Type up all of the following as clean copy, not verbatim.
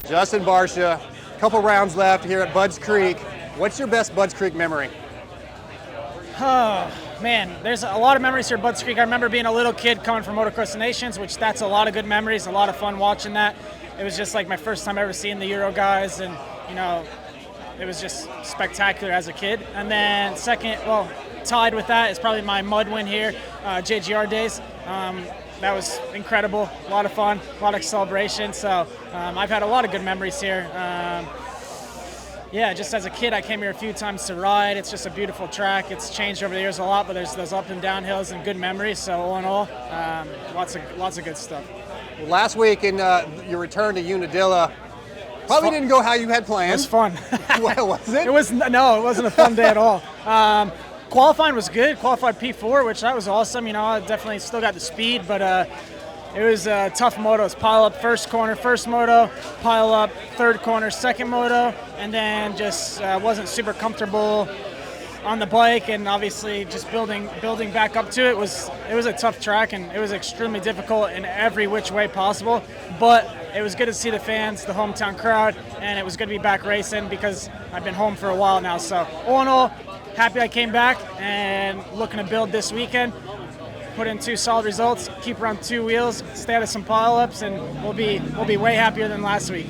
Justin Barcia, a couple rounds left here at Budds Creek. What's your best Budds Creek memory? Oh, man, there's a lot of memories here at Budds Creek. I remember being a little kid coming from Motocross of Nations, which that's a lot of good memories, a lot of fun watching that. It was just like my first time ever seeing the Euro guys, and, you know, it was just spectacular as a kid. And then second, well, tied with that is probably my mud win here, JGR days. That was incredible, a lot of fun, a lot of celebration. So I've had a lot of good memories here. Yeah, just as a kid, I came here a few times to ride. It's just a beautiful track. It's changed over the years a lot, but there's those up and down hills and good memories. So all in all, lots of good stuff. Well, last week in your return to Unadilla, probably didn't go how you had planned. It was fun. Well, was it? It wasn't a fun day at all. Qualifying was good. Qualified P4, which that was awesome. You know, I definitely still got the speed, but it was tough motos. Pile up first corner, first moto, pile up third corner, second moto, and then just wasn't super comfortable on the bike, and obviously just building back up to it was a tough track, and it was extremely difficult in every which way possible. But it was good to see the fans, the hometown crowd, and it was good to be back racing because I've been home for a while now. So all in all, happy I came back and looking to build this weekend. Put in 2 solid results, keep around 2 wheels, stay out of some pileups, and we'll be way happier than last week.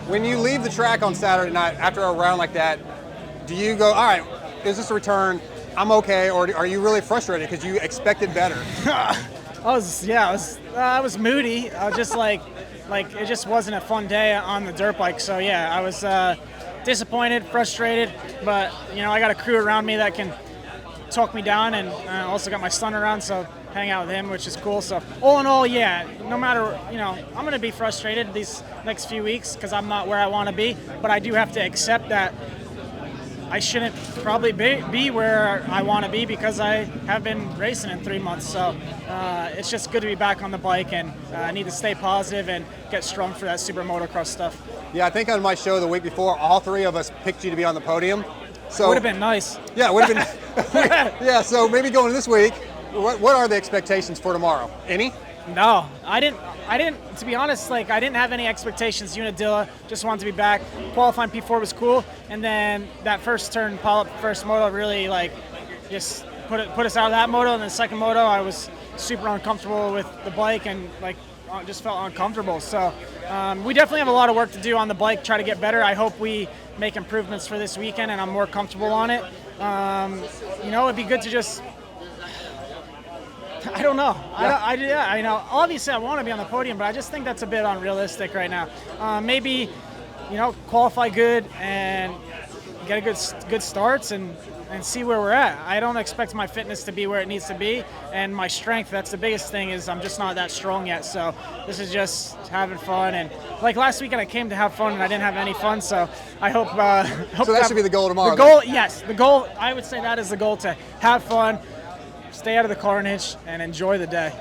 When you leave the track on Saturday night after a round like that, do you go, all right, is this a return? I'm okay, or are you really frustrated because you expected better? I was moody. I was just like it just wasn't a fun day on the dirt bike. So yeah, I was disappointed, frustrated, but you know I got a crew around me that can talk me down, and also got my son around, so hang out with him, which is cool. So all in all, yeah, no matter, you know, I'm going to be frustrated these next few weeks because I'm not where I want to be, but I do have to accept that I shouldn't probably be where I want to be because I have been racing in 3 months. So it's just good to be back on the bike, and I need to stay positive and get strong for that SuperMotocross stuff. Yeah, I think on my show the week before, all 3 of us picked you to be on the podium. So it would have been nice. Yeah, it would have been. Yeah, so maybe going this week, what are the expectations for tomorrow? Any? No, I didn't. To be honest, I didn't have any expectations. Unadilla, just wanted to be back. Qualifying P4 was cool, and then that first turn, pile up first moto, really just put us out of that moto. And the second moto, I was super uncomfortable with the bike and just felt uncomfortable. So we definitely have a lot of work to do on the bike, try to get better. I hope we make improvements for this weekend, and I'm more comfortable on it. You know, it'd be good to just. I don't know. Yeah. Obviously I want to be on the podium, but I just think that's a bit unrealistic right now. Maybe, you know, qualify good and get a good starts and see where we're at. I don't expect my fitness to be where it needs to be, and my strength, that's the biggest thing, is I'm just not that strong yet. So this is just having fun, and like last weekend I came to have fun and I didn't have any fun, so I hope so that should be the goal tomorrow. The goal, yes, the goal, I would say that is the goal, to have fun, stay out of the carnage, and enjoy the day.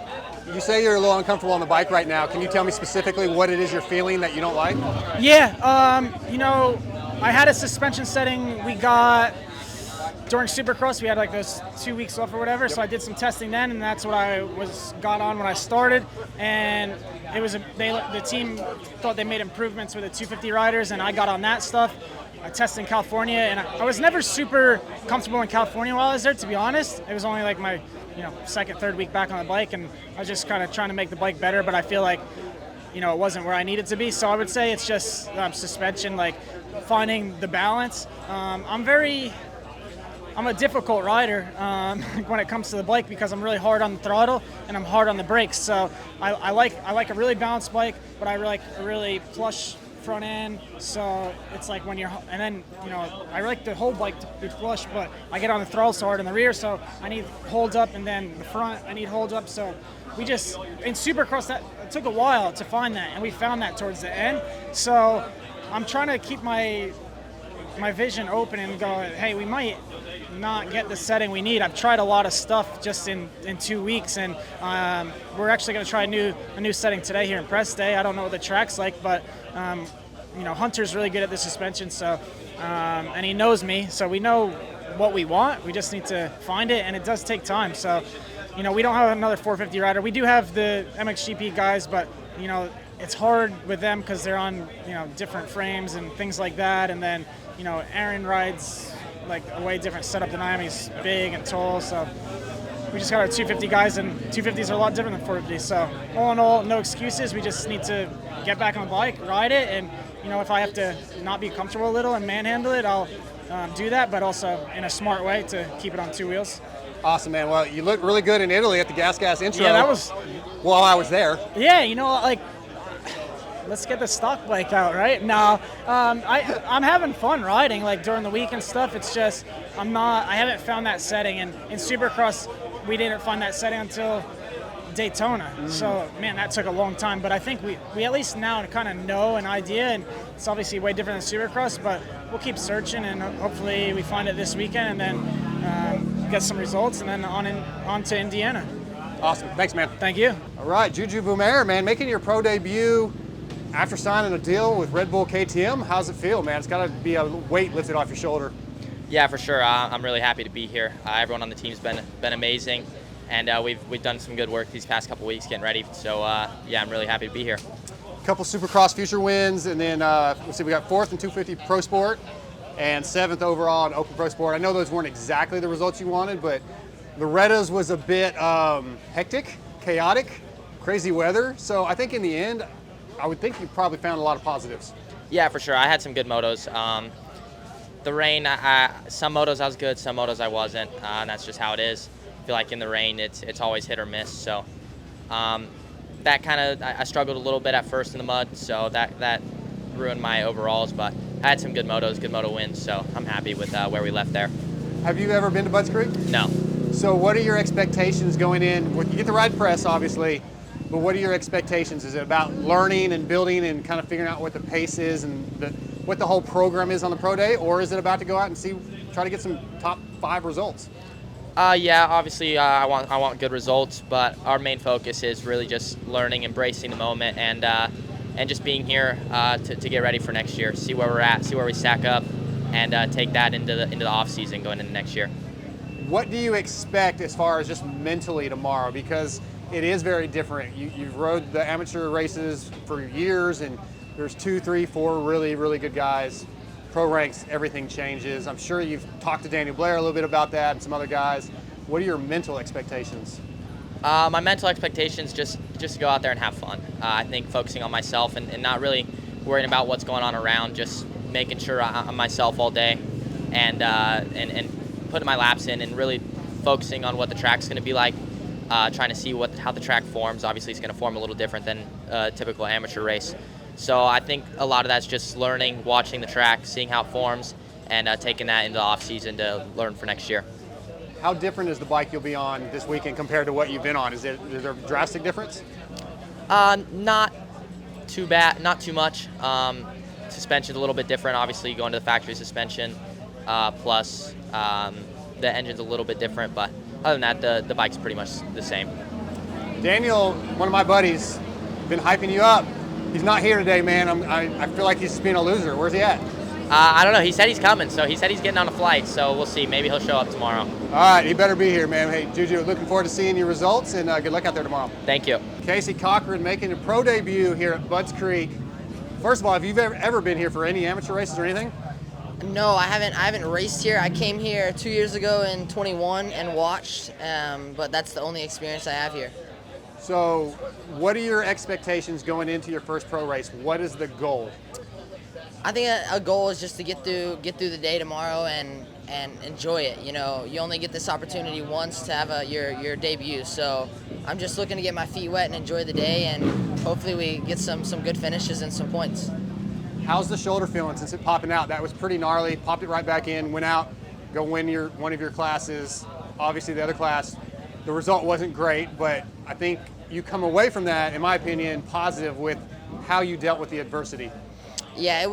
You say you're a little uncomfortable on the bike right now. Can you tell me specifically what it is you're feeling that you don't like? Yeah, you know, I had a suspension setting we got during SuperCross. We had those 2 weeks off or whatever, so I did some testing then, and that's what I got on when I started. And it was the team thought they made improvements with the 250 riders, and I got on that stuff. I tested in California, and I was never super comfortable in California while I was there, to be honest. It was only my second, third week back on the bike, and I was just kind of trying to make the bike better, but I feel like, you know, it wasn't where I needed to be. So I would say it's just suspension, finding the balance. I'm a difficult rider when it comes to the bike because I'm really hard on the throttle and I'm hard on the brakes. So I like a really balanced bike, but I like a really plush front end. So it's when you're, and then, you know, I like the whole bike to be flush, but I get on the throttle so hard in the rear, so I need hold up, and then the front I need hold up. So we just, in SuperCross, that it took a while to find that, and we found that towards the end. So I'm trying to keep my vision open and go, hey, we might not get the setting we need. I've tried a lot of stuff just in 2 weeks, and we're actually going to try a new setting today here in press day. I don't know what the track's like, but you know, Hunter's really good at the suspension, so and he knows me, so we know what we want. We just need to find it, and it does take time. So, you know, we don't have another 450 rider. We do have the MXGP guys, but, you know, it's hard with them because they're on, different frames and things like that. And then, Aaron rides like a way different setup than I am. He's big and tall, so we just got our 250 guys, and 250s are a lot different than 450s. So all in all, no excuses. We just need to get back on the bike, ride it, and if I have to not be comfortable a little and manhandle it, I'll do that, but also in a smart way to keep it on 2 wheels. Awesome, man. Well, you looked really good in Italy at the Gas intro. Yeah, that was. While I was there. Yeah, let's get the stock bike out, right? No, I'm having fun riding like during the week and stuff. It's just I haven't found that setting, and in Supercross we didn't find that setting until Daytona. So man, that took a long time, but I think we at least now kind of know an idea, and it's obviously way different than Supercross, but we'll keep searching, and hopefully we find it this weekend, and then get some results, and then on to Indiana. Awesome. Thanks, man. Thank you. All right, Juju Beaumer, man, making your pro debut after signing a deal with Red Bull KTM. How's it feel, man? It's got to be a weight lifted off your shoulder. Yeah, for sure. I'm really happy to be here. Everyone on the team's been amazing, and we've done some good work these past couple weeks getting ready. So yeah, I'm really happy to be here. A couple Supercross Future wins, and then let's see, we got 4th in 250 Pro Sport and 7th overall in Open Pro Sport. I know those weren't exactly the results you wanted, but Loretta's was a bit hectic, chaotic, crazy weather. So I think in the end, I would think you probably found a lot of positives. Yeah, for sure. I had some good motos. The rain, some motos I was good, some motos I wasn't, and that's just how it is. I feel like in the rain, it's always hit or miss. So that kind of, I struggled a little bit at first in the mud, so that ruined my overalls. But I had some good motos, good moto wins, so I'm happy with where we left there. Have you ever been to Budds Creek? No. So what are your expectations going in? You get the ride press, obviously, but what are your expectations? Is it about learning and building and kind of figuring out what the pace is and what the whole program is on the pro day, or is it about to go out and try to get some top 5 results? Yeah, obviously I want good results, but our main focus is really just learning, embracing the moment, and just being here to get ready for next year, see where we're at, see where we stack up, and take that into the off season going into next year. What do you expect as far as just mentally tomorrow? Because it is very different. You've rode the amateur races for years, and there's 2, 3, 4 really, really good guys. Pro ranks, everything changes. I'm sure you've talked to Daniel Blair a little bit about that and some other guys. What are your mental expectations? My mental expectations just to go out there and have fun. I think focusing on myself and not really worrying about what's going on around, just making sure I'm myself all day and putting my laps in and really focusing on what the track's going to be like, trying to see how the track forms. Obviously, it's going to form a little different than a typical amateur race. So I think a lot of that's just learning, watching the track, seeing how it forms, and taking that into the off-season to learn for next year. How different is the bike you'll be on this weekend compared to what you've been on? Is there a drastic difference? Not too bad, not too much. Suspension's a little bit different. Obviously, going to the factory suspension, plus the engine's a little bit different, but other than that, the bike's pretty much the same. Daniel, one of my buddies, been hyping you up. He's not here today, man. I feel like he's just being a loser. Where's he at? I don't know. He said he's coming, so he said he's getting on a flight, so we'll see. Maybe he'll show up tomorrow. All right, he better be here, man. Hey, Juju, looking forward to seeing your results, and good luck out there tomorrow. Thank you. Casey Cochran making a pro debut here at Budds Creek. First of all, have you ever been here for any amateur races or anything? No, I haven't raced here. I came here 2 years ago in 21 and watched, but that's the only experience I have here. So what are your expectations going into your first pro race? What is the goal? I think a goal is just to get through the day tomorrow and enjoy it. You know, you only get this opportunity once to have your debut. So I'm just looking to get my feet wet and enjoy the day, and hopefully we get some good finishes and some points. How's the shoulder feeling since it popping out? That was pretty gnarly. Popped it right back in, went out, go win one of your classes. Obviously the other class, the result wasn't great, but I think you come away from that, in my opinion, positive with how you dealt with the adversity. Yeah,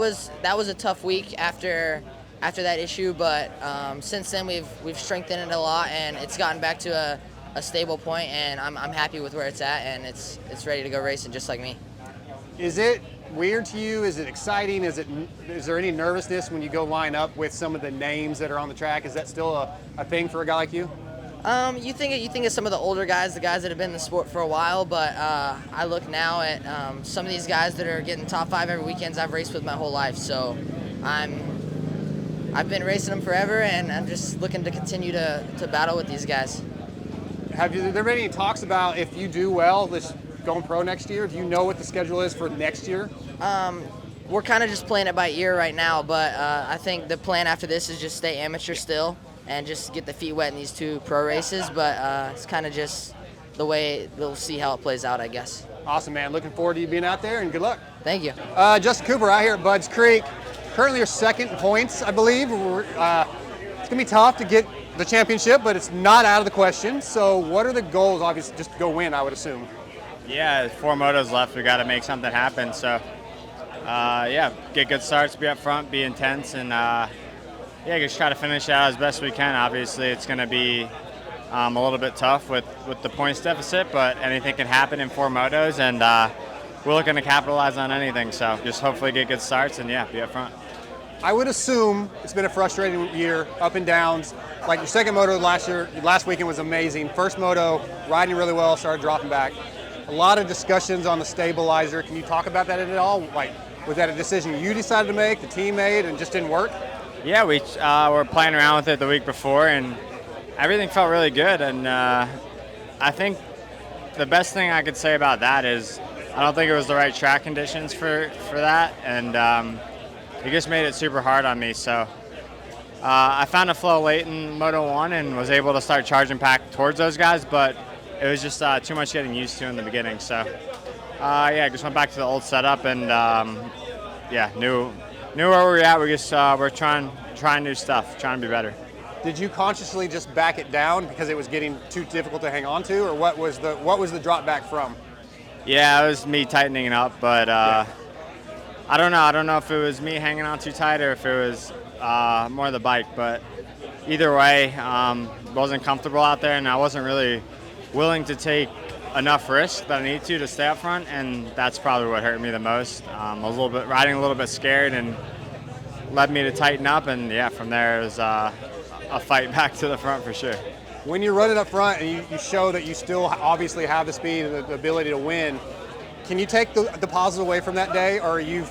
that was a tough week after that issue, but since then we've strengthened it a lot, and it's gotten back to a stable point, and I'm happy with where it's at, and it's ready to go racing just like me. Is it weird to you? Is it exciting? Is there any nervousness when you go line up with some of the names that are on the track? Is that still a thing for a guy like you? You think of some of the older guys, the guys that have been in the sport for a while, but I look now at some of these guys that are getting top 5 every weekend I've raced with my whole life. So I've been racing them forever, and I'm just looking to continue to battle with these guys. Have there been any talks about if you do well, this going pro next year? Do you know what the schedule is for next year? We're kind of just playing it by ear right now, but I think the plan after this is just stay amateur still and just get the feet wet in these 2 pro races. But it's kind of just the way we'll see how it plays out, I guess. Awesome, man. Looking forward to you being out there, and good luck. Thank you. Justin Cooper out here at Budds Creek. Currently, you're second in points, I believe. It's going to be tough to get the championship, but it's not out of the question. So what are the goals? Obviously, just to go win, I would assume. Yeah, 4 motos left. We got to make something happen. So, yeah, get good starts, be up front, be intense, and just try to finish out as best we can. Obviously, it's going to be a little bit tough with the points deficit, but anything can happen in 4 motos, and we're looking to capitalize on anything. So just hopefully get good starts and, be up front. I would assume it's been a frustrating year, up and downs. Like your second moto last weekend was amazing. First moto, riding really well, started dropping back. A lot of discussions on the stabilizer. Can you talk about that at all? Like, was that a decision you decided to make, the team made, and just didn't work? Yeah, we were playing around with it the week before, and everything felt really good. And I think the best thing I could say about that is I don't think it was the right track conditions for that, and it just made it super hard on me. So I found a flow late in Moto 1 and was able to start charging back towards those guys, but it was just too much getting used to in the beginning. So just went back to the old setup and knew where we were at. We're trying new stuff, trying to be better. Did you consciously just back it down because it was getting too difficult to hang on to, or what was the drop back from? Yeah, it was me tightening it up, but I don't know. I don't know if it was me hanging on too tight or if it was more the bike, but either way, wasn't comfortable out there, and I wasn't really willing to take enough risk that I need to stay up front, and that's probably what hurt me the most. I was riding a little bit scared, and led me to tighten up, and from there it was a fight back to the front for sure. When you're running up front and you show that you still obviously have the speed and the ability to win, can you take the positive away from that day, or are you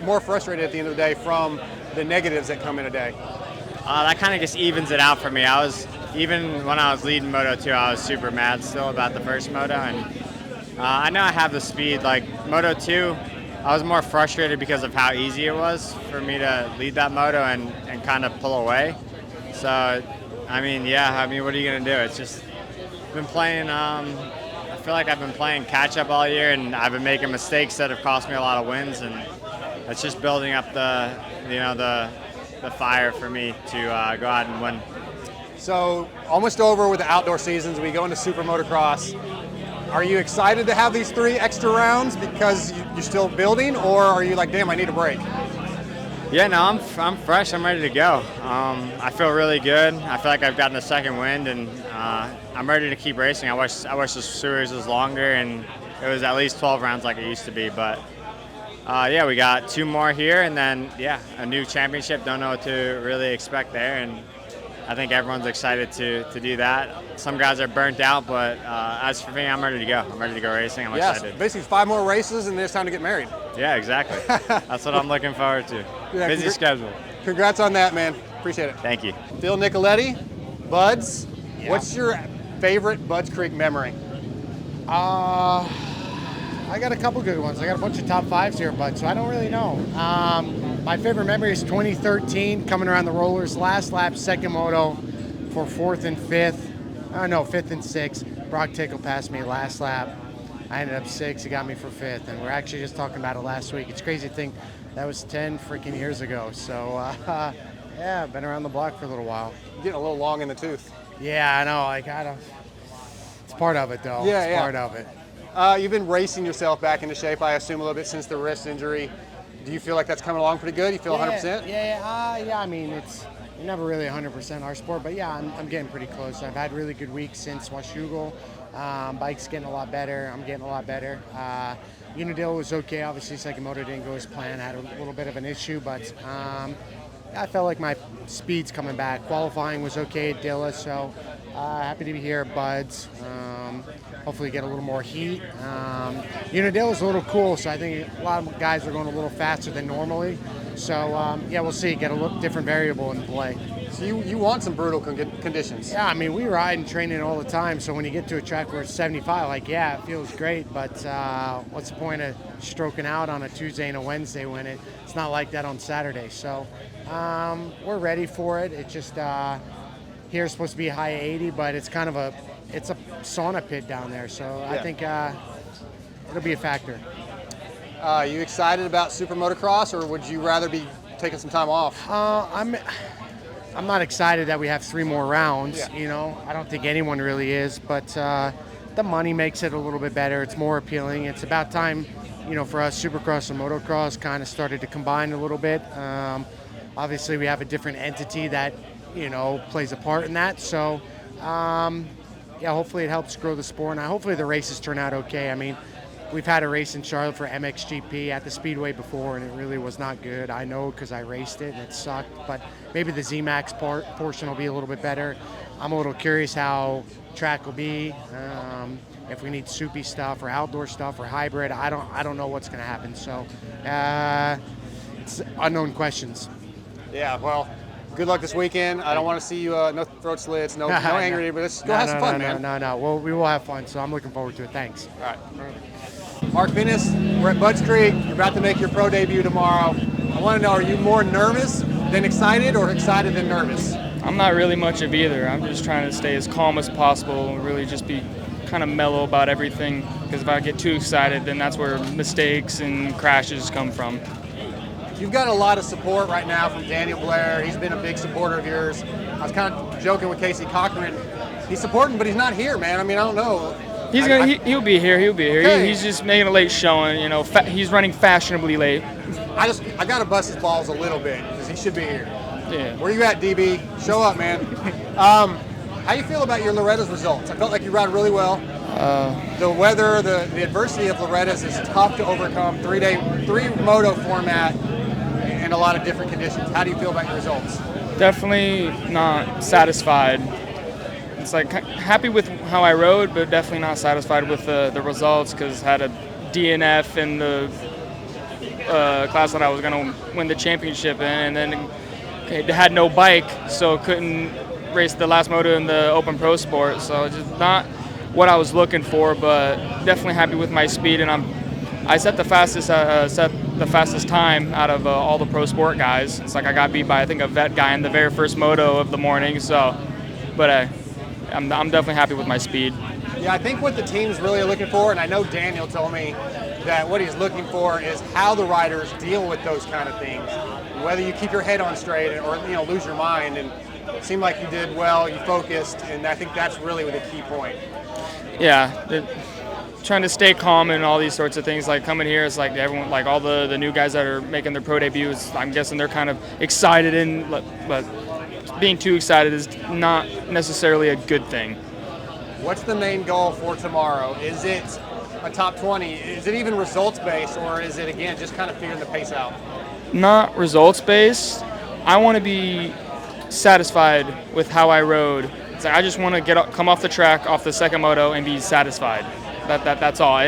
more frustrated at the end of the day from the negatives that come in a day? That kind of just evens it out for me. Even when I was leading Moto 2, I was super mad still about the first Moto, and I know I have the speed. Like Moto 2, I was more frustrated because of how easy it was for me to lead that Moto and kind of pull away. So, what are you going to do? It's just been playing, I feel like I've been playing catch-up all year, and I've been making mistakes that have cost me a lot of wins, and it's just building up the fire for me to go out and win. So, almost over with the outdoor seasons. We go into SuperMotocross. Are you excited to have these 3 extra rounds because you're still building, or are you like, damn, I need a break? Yeah, no, I'm fresh. I'm ready to go. I feel really good. I feel like I've gotten a second wind, and I'm ready to keep racing. I wish the series was longer and it was at least 12 rounds like it used to be. But we got 2 more here, and then a new championship. Don't know what to really expect there, and I think everyone's excited to do that. Some guys are burnt out, but as for me, I'm ready to go. I'm ready to go racing. I'm excited. Basically 5 more races, and then it's time to get married. Yeah, exactly. That's what I'm looking forward to. Yeah, busy schedule. Congrats on that, man. Appreciate it. Thank you. Phil Nicoletti, Budds. Yeah. What's your favorite Budds Creek memory? I got a couple good ones. I got a bunch of top 5s here, bud, so I don't really know. My favorite memory is 2013, coming around the rollers, last lap, second moto for 4th and 5th. 5th and 6th. Brock Tickle passed me last lap. I ended up 6th. He got me for 5th, and we're actually just talking about it last week. It's crazy to think that was 10 freaking years ago. So, I've been around the block for a little while. You're getting a little long in the tooth. Yeah, I know. It's part of it, though. Yeah, it's part of it. You've been racing yourself back into shape, I assume, a little bit since the wrist injury. Do you feel like that's coming along pretty good? You feel 100%? Yeah. I mean, it's never really 100% our sport, but I'm getting pretty close. I've had really good weeks since Washougal. Bike's getting a lot better. I'm getting a lot better. Unadilla was okay. Obviously, second moto didn't go as planned. I had a little bit of an issue, but I felt like my speed's coming back. Qualifying was okay at Dilla, so Happy to be here, buds. Hopefully get a little more heat. Unadilla is a little cool, so I think a lot of guys are going a little faster than normally. So, yeah, we'll see. Get a little different variable in play. So you want some brutal conditions. Yeah, I mean, we ride and train it all the time, so when you get to a track where it's 75, like, yeah, it feels great, but what's the point of stroking out on a Tuesday and a Wednesday when it's not like that on Saturday? So we're ready for it. It's just here it's supposed to be high 80, but it's kind of it's a sauna pit down there, so yeah. I think it'll be a factor. Are you excited about SuperMotocross, or would you rather be taking some time off? I'm not excited that we have 3 more rounds. Yeah. You know, I don't think anyone really is, but the money makes it a little bit better. It's more appealing. It's about time, you know, for us, Supercross and Motocross kind of started to combine a little bit. Obviously, we have a different entity that, you know, plays a part in that. So, yeah, hopefully it helps grow the sport, and hopefully the races turn out okay. I mean, we've had a race in Charlotte for MXGP at the Speedway before, and it really was not good. I know because I raced it, and it sucked. But maybe the ZMAX portion will be a little bit better. I'm a little curious how track will be. If we need soupy stuff or outdoor stuff or hybrid, I don't know what's going to happen. So it's unknown questions. Yeah, well, good luck this weekend. I don't want to see you, no throat slits, no angry, but let's go have some fun, man. No. Well, we will have fun, so I'm looking forward to it. Thanks. All right. Mark Fineis, we're at Budds Creek. You're about to make your pro debut tomorrow. I want to know, are you more nervous than excited or excited than nervous? I'm not really much of either. I'm just trying to stay as calm as possible and really just be kind of mellow about everything, because if I get too excited, then that's where mistakes and crashes come from. You've got a lot of support right now from Daniel Blair. He's been a big supporter of yours. I was kind of joking with Casey Cochran. He's supporting, but he's not here, man. I mean, I don't know. He'll be here. He'll be here. Okay. He's just making a late showing. You know, he's running fashionably late. I got to bust his balls a little bit because he should be here. Yeah. Where you at, DB? Show up, man. How you feel about your Loretta's results? I felt like you rode really well. The weather, the adversity of Loretta's is tough to overcome. 3 moto format and a lot of different conditions. How do you feel about your results? Definitely not satisfied. It's like happy with how I rode, but definitely not satisfied with the results, because had a DNF in the class that I was going to win the championship in, and then had no bike, so couldn't race the last moto in the Open Pro Sport. So just not what I was looking for, but definitely happy with my speed, and I set the fastest time out of all the Pro Sport guys. It's like I got beat by, I think, a vet guy in the very first moto of the morning. So, but I'm definitely happy with my speed. Yeah, I think what the team's really looking for, and I know Daniel told me that what he's looking for is how the riders deal with those kind of things. Whether you keep your head on straight or lose your mind. And it seemed like you did well, you focused, and I think that's really the key point. Yeah, trying to stay calm and all these sorts of things. Like coming here, it's like everyone, like all the new guys that are making their pro debuts, I'm guessing they're kind of excited, but being too excited is not necessarily a good thing. What's the main goal for tomorrow? Is it a top 20? Is it even results based, or is it again just kind of figuring the pace out? Not results based. I want to be satisfied with how I rode. It's like I just want to come off the track, off the second moto, and be satisfied. That's all.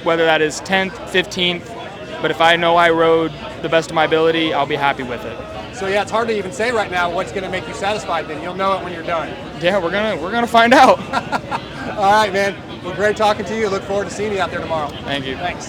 Whether that is 10th, 15th, but if I know I rode the best of my ability, I'll be happy with it. So yeah, it's hard to even say right now what's going to make you satisfied. Then you'll know it when you're done. Yeah, we're gonna find out. All right, man. Well, great talking to you. Look forward to seeing you out there tomorrow. Thank you. Thanks.